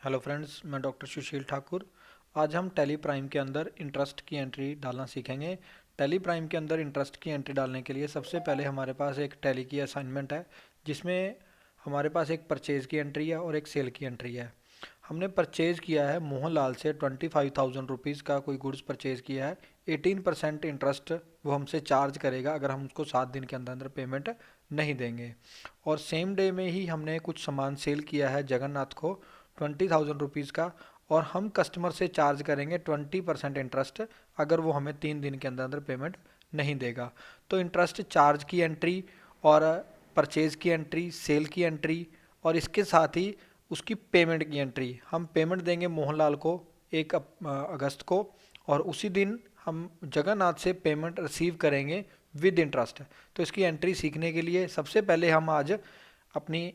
Hello friends, मैं doctor सुशील ठाकुर। आज हम टैली प्राइम के अंदर इंटरेस्ट की एंट्री डालना सीखेंगे। टैली प्राइम के अंदर इंटरेस्ट की एंट्री डालने के लिए सबसे पहले हमारे पास एक टैली की असाइनमेंट है, जिसमें हमारे पास एक परचेज़ की एंट्री है और एक सेल की एंट्री है। हमने परचेज़ किया है मोहनलाल से 25,000 रुपीज़ का कोई गुड्स परचेज़ किया है। 18% इंटरेस्ट वो हमसे चार्ज करेगा अगर हम उसको 7 दिन के अंदर अंदर पेमेंट नहीं देंगे। और सेम डे में ही हमने कुछ सामान सेल किया है जगन्नाथ को 20,000 रुपीज़ का, और हम कस्टमर से चार्ज करेंगे 20% इंटरेस्ट अगर वो हमें 3 दिन के अंदर अंदर पेमेंट नहीं देगा। तो इंटरेस्ट चार्ज की एंट्री और परचेज़ की एंट्री, सेल की एंट्री और इसके साथ ही उसकी पेमेंट की एंट्री, हम पेमेंट देंगे मोहनलाल को 1 अगस्त को, और उसी दिन हम जगन्नाथ से पेमेंट रिसीव करेंगे विद इंटरेस्ट। तो इसकी एंट्री सीखने के लिए सबसे पहले हम आज अपनी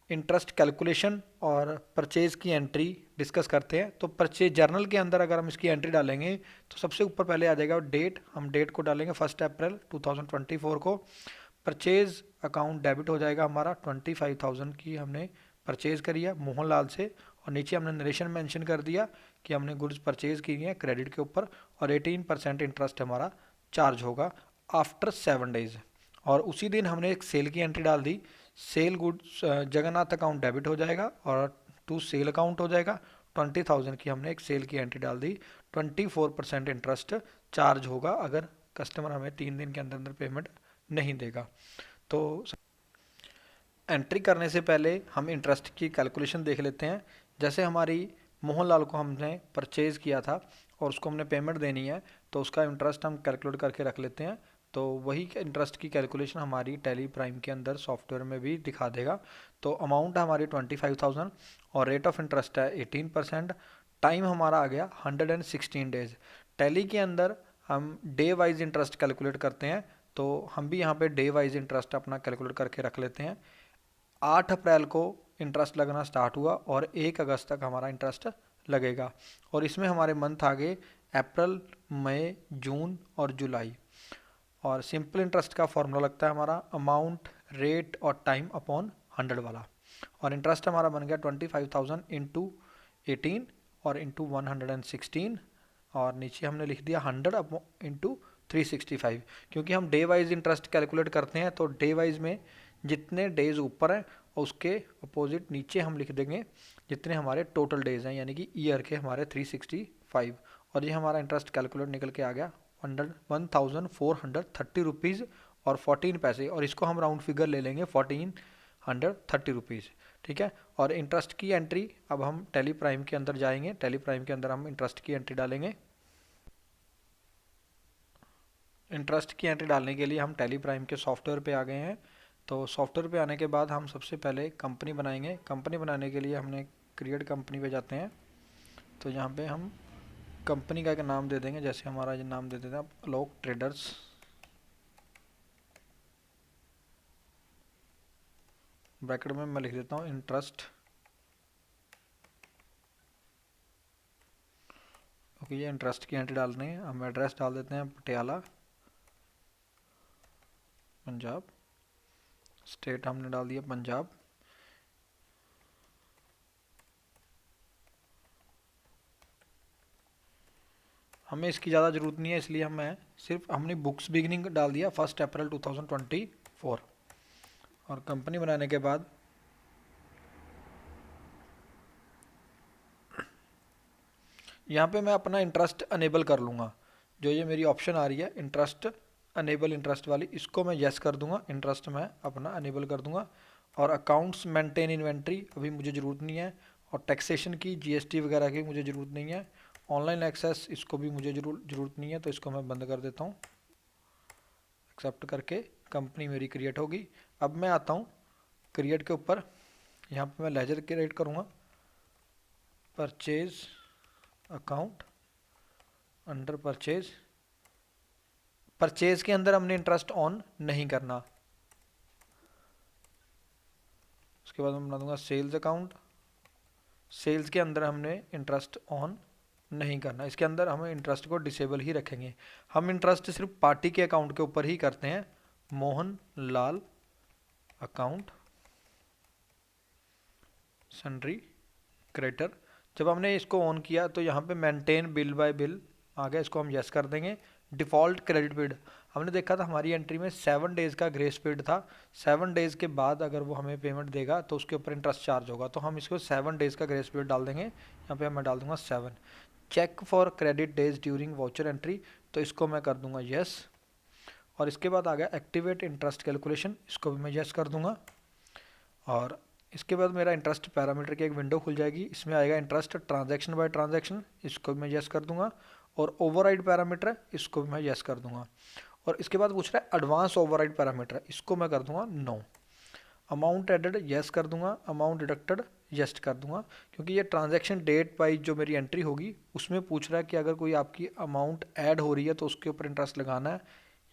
इंटरेस्ट कैलकुलेशन और परचेज़ की एंट्री डिस्कस करते हैं। तो परचेज जर्नल के अंदर अगर हम इसकी एंट्री डालेंगे तो सबसे ऊपर पहले आ जाएगा डेट। हम डेट को डालेंगे 1 अप्रैल 2024 को। परचेज़ अकाउंट डेबिट हो जाएगा हमारा, 25,000 की हमने परचेज़ करी है मोहनलाल से, और नीचे हमने नरेशन मेंशन कर दिया कि हमने गुड्स परचेज़ की है क्रेडिट के ऊपर, और 18% इंटरेस्ट हमारा चार्ज होगा आफ्टर 7 डेज। और उसी दिन हमने एक सेल की एंट्री डाल दी। Sale goods Jagannath account debit हो जाएगा और टू सेल अकाउंट हो जाएगा। 20,000 की हमने एक सेल की एंट्री डाल दी। 24% इंटरेस्ट चार्ज होगा अगर कस्टमर हमें 3 दिन के अंदर अंदर पेमेंट नहीं देगा। तो एंट्री करने से पहले हम इंटरेस्ट की कैलकुलेशन देख लेते हैं। जैसे हमारी मोहनलाल को हमने परचेज़ किया था और उसको हमने पेमेंट देनी है, तो उसका इंटरेस्ट हम कैलकुलेट करके रख लेते हैं। तो वही इंटरेस्ट की कैलकुलेशन हमारी टैली प्राइम के अंदर सॉफ्टवेयर में भी दिखा देगा। तो अमाउंट हमारी 25,000 और रेट ऑफ इंटरेस्ट है 18%। टाइम हमारा आ गया 116 डेज। टैली के अंदर हम डे वाइज इंटरेस्ट कैलकुलेट करते हैं, तो हम भी यहाँ पे डे वाइज इंटरेस्ट अपना कैलकुलेट करके रख लेते हैं। 8 अप्रैल को इंटरेस्ट लगना स्टार्ट हुआ और 1 अगस्त तक हमारा इंटरेस्ट लगेगा। और इसमें हमारे मंथ आ गए अप्रैल, मई, जून और जुलाई। और सिंपल इंटरेस्ट का फॉर्मूला लगता है हमारा अमाउंट, रेट और टाइम अपॉन 100 वाला। और इंटरेस्ट हमारा बन गया 25,000 इंटू 18 और इंटू 116, और नीचे हमने लिख दिया 100 इंटू 365। क्योंकि हम डे वाइज इंटरेस्ट कैलकुलेट करते हैं, तो डे वाइज में जितने डेज ऊपर हैं और उसके अपोजिट नीचे हम लिख देंगे जितने हमारे टोटल डेज हैं, यानी कि ईयर के हमारे 365। और ये हमारा इंटरेस्ट कैलकुलेट निकल के आ गया 1,430 रुपीज़ और 14 पैसे, और इसको हम राउंड फिगर ले लेंगे 1,430 रुपीज़। ठीक है। और इंटरेस्ट की एंट्री अब हम टैली प्राइम के अंदर जाएंगे। टैली प्राइम के अंदर हम इंटरेस्ट की एंट्री डालेंगे। इंटरेस्ट की एंट्री डालने के लिए हम टैली प्राइम के सॉफ्टवेयर पे आ गए हैं। तो सॉफ्टवेयर पे आने के बाद हम सबसे पहले कंपनी बनाएंगे। कंपनी बनाने के लिए हमने क्रिएट कंपनी पे जाते हैं। तो यहाँ पे हम कंपनी का एक नाम दे देंगे, जैसे हमारा ये नाम दे देते हैं आलोक ट्रेडर्स। ब्रैकेट में मैं लिख देता हूँ इंटरेस्ट। ओके, ये इंटरेस्ट की एंट्री डालनी है। हम एड्रेस डाल देते हैं पटियाला, पंजाब। स्टेट हमने डाल दिया पंजाब। हमें इसकी ज़्यादा ज़रूरत नहीं है, इसलिए हमें सिर्फ हमने बुक्स बिगनिंग डाल दिया 1 अप्रैल 2024। और कंपनी बनाने के बाद यहाँ पे मैं अपना इंटरेस्ट अनेबल कर लूँगा। जो ये मेरी ऑप्शन आ रही है इंटरेस्ट अनेबल इंटरेस्ट वाली, इसको मैं येस कर दूंगा। इंटरेस्ट मैं अपना अनेबल कर दूंगा। और अकाउंट्स मेंटेन इन्वेंट्री अभी मुझे ज़रूरत नहीं है, और टैक्सेशन की जीएसटी वगैरह की मुझे ज़रूरत नहीं है। ऑनलाइन एक्सेस इसको भी मुझे ज़रूरत नहीं है, तो इसको मैं बंद कर देता हूँ। एक्सेप्ट करके कंपनी मेरी क्रिएट होगी। अब मैं आता हूँ क्रिएट के ऊपर। यहाँ पे मैं लेजर क्रिएट करूँगा, purchase account, under purchase. Purchase के अंदर हमने इंटरेस्ट ऑन नहीं करना। उसके बाद मैं बना दूंगा सेल्स अकाउंट। सेल्स के अंदर हमने इंटरेस्ट ऑन नहीं करना, इसके अंदर हम इंटरेस्ट को डिसेबल ही रखेंगे। हम इंटरेस्ट सिर्फ पार्टी के अकाउंट के ऊपर ही करते हैं। Mohan Lal account, sundry creditor. जब हमने इसको ऑन किया तो यहाँ पे मेंटेन बिल बाय बिल आ गया, इसको हम यस कर देंगे। डिफ़ॉल्ट क्रेडिट पीरियड, हमने देखा था हमारी एंट्री में 7 डेज़ का ग्रेस पीरियड था। 7 डेज़ के बाद अगर वो हमें पेमेंट देगा तो उसके ऊपर इंटरेस्ट चार्ज होगा, तो हम इसको 7 डेज़ का ग्रेस पीरियड डाल देंगे। यहाँ पे मैं डाल दूंगा 7। Check for credit days during voucher entry, तो इसको मैं कर दूंगा यस। और इसके बाद आ गया एक्टिवेट इंटरेस्ट कैलकुलेशन, इसको भी मैं यस कर दूंगा। और इसके बाद मेरा इंटरेस्ट पैरामीटर की एक विंडो खुल जाएगी, इसमें आएगा इंटरेस्ट ट्रांजैक्शन बाय ट्रांजैक्शन, इसको भी मैं यस कर दूंगा। और ओवरराइड पैरामीटर है, इसको भी मैं यस कर दूंगा। और इसके बाद पूछ रहा है एडवांस ओवरराइड पैरामीटर, इसको मैं कर दूंगा नो। अमाउंट एडेड यस कर दूंगा, अमाउंट डिडक्टेड यस कर दूंगा, क्योंकि ये ट्रांजैक्शन डेट वाइज जो मेरी एंट्री होगी उसमें पूछ रहा है कि अगर कोई आपकी अमाउंट ऐड हो रही है तो उसके ऊपर इंटरेस्ट लगाना है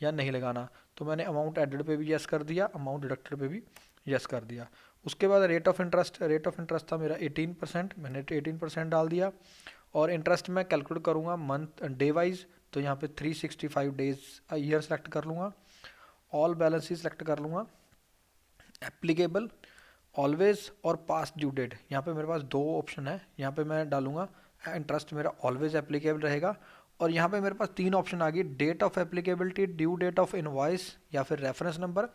या नहीं लगाना। तो मैंने अमाउंट एडेड पे भी यस कर दिया, अमाउंट डिडक्टेड पे भी यस कर दिया। उसके बाद रेट ऑफ इंटरेस्ट था मेरा 18%, मैंने 18% डाल दिया। और इंटरेस्ट मैं कैलकुलेट करूँगा मंथ डे वाइज, तो यहाँ पे 365 डेज ईयर सेलेक्ट कर लूँगा। ऑल बैलेंस ही सेलेक्ट कर लूँगा। एप्लीकेबल, ऑलवेज और पास्ट ड्यू डेट, यहाँ पे मेरे पास 2 ऑप्शन है, यहाँ पे मैं डालूंगा इंटरेस्ट मेरा ऑलवेज एप्लीकेबल रहेगा। और यहाँ पे मेरे पास 3 ऑप्शन आ गई, date of applicability, due date of invoice या फिर reference number,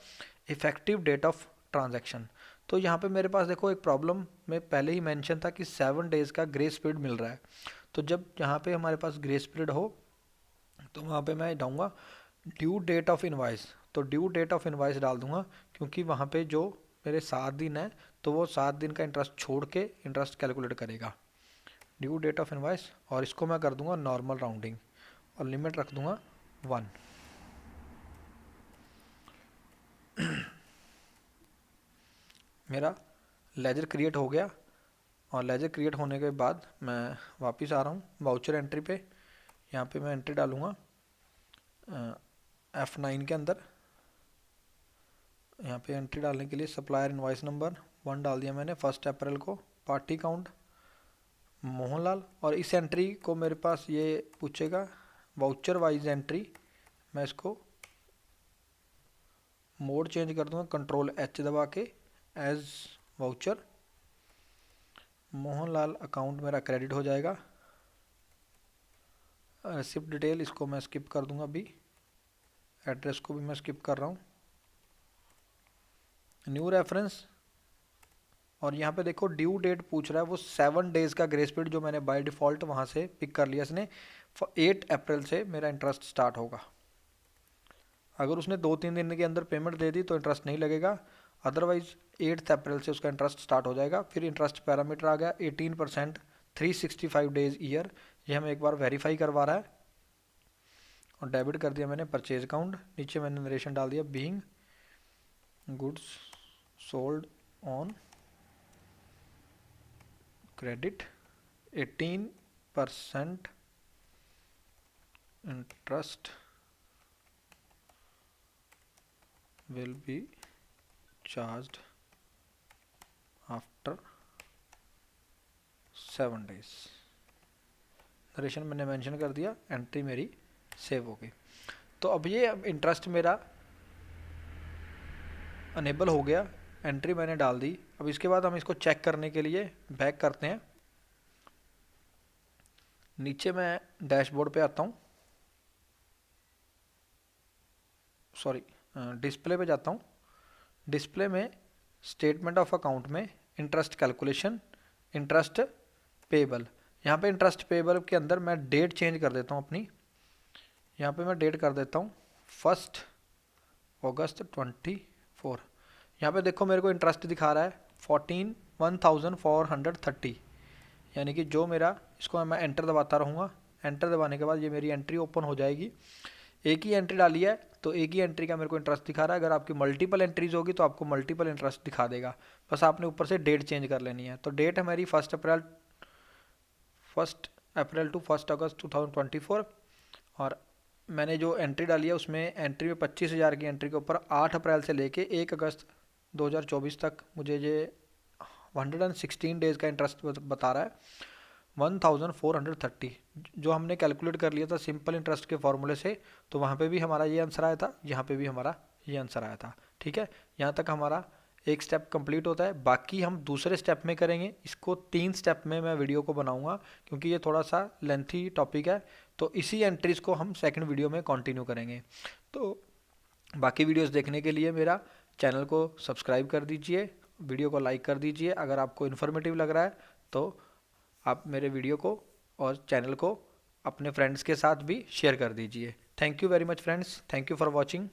effective date of transaction. तो यहाँ पे मेरे पास देखो एक प्रॉब्लम में पहले ही मेंशन था कि 7 डेज़ का ग्रेस पीरियड मिल रहा है। तो जब यहाँ पे हमारे पास ग्रेस पीरियड हो तो वहाँ पे मैं डालूंगा ड्यू डेट ऑफ इनवॉइस, तो ड्यू डेट ऑफ इनवॉइस डाल दूंगा, क्योंकि वहाँ पे जो मेरे 7 दिन है तो वो 7 दिन का इंटरेस्ट छोड़ के इंटरेस्ट कैलकुलेट करेगा। ड्यू डेट ऑफ इनवॉइस, और इसको मैं कर दूंगा नॉर्मल राउंडिंग और लिमिट रख दूंगा 1। मेरा लेजर क्रिएट हो गया। और लेजर क्रिएट होने के बाद मैं वापस आ रहा हूँ वाउचर एंट्री पे। यहाँ पे मैं एंट्री डालूँगा F9 के अंदर। यहाँ पे एंट्री डालने के लिए सप्लायर इनवॉइस नंबर 1 डाल दिया मैंने 1 अप्रैल को, पार्टी काउंट मोहनलाल। और इस एंट्री को मेरे पास ये पूछेगा वाउचर वाइज एंट्री, मैं इसको मोड चेंज कर दूंगा Ctrl+H दबा के, एज वाउचर मोहनलाल अकाउंट मेरा क्रेडिट हो जाएगा। रिसिप्ट डिटेल इसको मैं स्किप कर दूंगा अभी, एड्रेस को भी मैं स्किप कर रहा हूँ। न्यू रेफरेंस, और यहाँ पे देखो ड्यू डेट पूछ रहा है, वो 7 डेज़ का ग्रेस पीरियड जो मैंने बाय डिफ़ॉल्ट वहाँ से पिक कर लिया इसने। 8 अप्रैल से मेरा इंटरेस्ट स्टार्ट होगा। अगर उसने 2-3 दिन के अंदर पेमेंट दे दी तो इंटरेस्ट नहीं लगेगा, अदरवाइज 8 अप्रैल से उसका इंटरेस्ट स्टार्ट हो जाएगा। फिर इंटरेस्ट पैरामीटर आ गया 18%, 365 डेज ईयर, ये हमें एक बार वेरीफाई करवा रहा है। और डेबिट कर दिया मैंने परचेज अकाउंट, नीचे मैंने नरेशन डाल दिया being goods sold on credit 18% interest will be charged after 7 days। Narration मैंने मेंशन कर दिया, एंट्री मेरी सेव हो गई। तो अब ये इंटरेस्ट मेरा अनेबल हो गया, एंट्री मैंने डाल दी। अब इसके बाद हम इसको चेक करने के लिए बैक करते हैं। नीचे मैं डैशबोर्ड पे आता हूँ, सॉरी डिस्प्ले पे जाता हूँ। डिस्प्ले में स्टेटमेंट ऑफ अकाउंट में इंटरेस्ट कैलकुलेशन, इंटरेस्ट पेबल, यहाँ पे इंटरेस्ट पेबल के अंदर मैं डेट चेंज कर देता हूँ अपनी। यहाँ पे मैं डेट कर देता हूँ 1 अगस्त 24। यहाँ पे देखो मेरे को इंटरेस्ट दिखा रहा है 14,430, यानी कि जो मेरा, इसको मैं एंटर दबाता रहूँगा। एंटर दबाने के बाद ये मेरी एंट्री ओपन हो जाएगी। एक ही एंट्री डाली है तो एक ही एंट्री का मेरे को इंटरेस्ट दिखा रहा है। अगर आपकी मल्टीपल एंट्रीज होगी तो आपको मल्टीपल इंटरेस्ट दिखा देगा, बस आपने ऊपर से डेट चेंज कर लेनी है। तो डेट है मेरी 1 अप्रैल टू 1 अगस्त 2024। और मैंने जो एंट्री डाली है उसमें एंट्री में 25,000 की एंट्री के ऊपर 8 अप्रैल से लेके 1 अगस्त 2024 तक मुझे ये 116 डेज़ का इंटरेस्ट बता रहा है 1430, जो हमने कैलकुलेट कर लिया था सिंपल इंटरेस्ट के फॉर्मूले से। तो वहाँ पे भी हमारा ये आंसर आया था, यहाँ पे भी हमारा ये आंसर आया था। ठीक है, यहाँ तक हमारा एक स्टेप कंप्लीट होता है, बाकी हम दूसरे स्टेप में करेंगे। इसको 3 स्टेप में मैं वीडियो को बनाऊंगा क्योंकि ये थोड़ा सा लेंथी टॉपिक है। तो इसी एंट्रीज को हम सेकंड वीडियो में कंटिन्यू करेंगे। तो बाकी वीडियोस देखने के लिए मेरा चैनल को सब्सक्राइब कर दीजिए, वीडियो को लाइक कर दीजिए। अगर आपको इन्फॉर्मेटिव लग रहा है तो आप मेरे वीडियो को और चैनल को अपने फ्रेंड्स के साथ भी शेयर कर दीजिए। Thank you very much friends, thank you for watching.